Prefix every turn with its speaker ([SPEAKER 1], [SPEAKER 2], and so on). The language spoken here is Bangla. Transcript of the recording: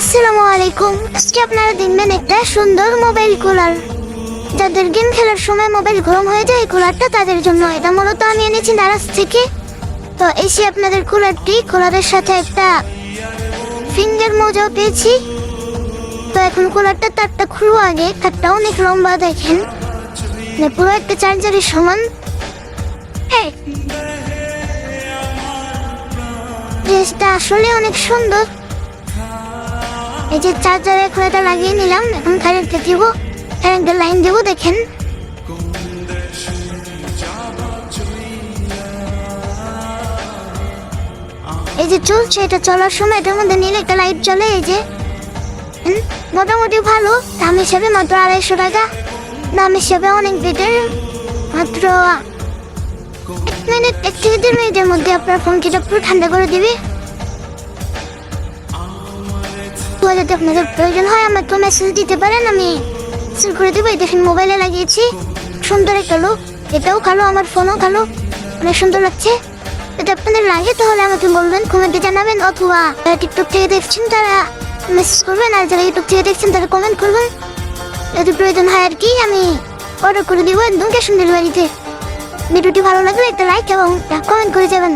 [SPEAKER 1] আসসালামু আলাইকুম। আজকে আপনারা দেখবেন একটা সুন্দর মোবাইল কুলার। যাদের গেম খেলার সময় মোবাইল গরম হয়ে যায়, এই কুলারটা তাদের জন্য। এটা মূলত আমি এনেছি দারাজ থেকে। তো এসে আপনাদের কুলারের সাথে একটা ফিঙ্গার মোজাও পেয়েছি। তো এখন কুলারটা তারটা খুলবো। আগে তারটা অনেক লম্বা, দেখেন পুরো একটা চার্জারের সমান। হ্যাঁ, ড্রেসটা আসলে অনেক সুন্দর। এই যে চার্জারে এখন এটা লাগিয়ে নিলাম। এখন কারেন্টে দিব, কারেন্টের লাইন দেবো। দেখেন এই যে চলছে, এটা চলার সময় এটার মধ্যে নীল একটা লাইট জ্বলে। এই যে মোটামুটি ভালো। দাম হিসেবে মাত্র 250 টাকা। দাম হিসেবে অনেক বেটার। মাত্র 1 থেকে 1.5 মিনিটের মধ্যে আপনার ফোনটা পুরো ঠান্ডা করে দিবে। যদি আপনাদের প্রয়োজন হয় আমাকে মেসেজ দিতে পারেন, আমি সেল করে দেবো। এই দেখেন মোবাইলে লাগিয়েছি, সুন্দর একটা লুক। এটাও কালো, আমার ফোনও কালো, অনেক সুন্দর লাগছে। যদি আপনাদের লাগে তাহলে আমাকে বলবেন, কমেন্টে জানাবেন, অথবা যারা টিকটক থেকে দেখছেন তারা মেসেজ করবেন, আর যারা ইউটিউব থেকে দেখছেন তারা কমেন্ট করবেন। যদি প্রয়োজন হয় আর কি, আমি অর্ডার করে দিব একদম ক্যাশ অন ডেলিভারিতে। ভিডিওটি ভালো লাগলে একটা লাইক এবং কমেন্ট করে যাবেন।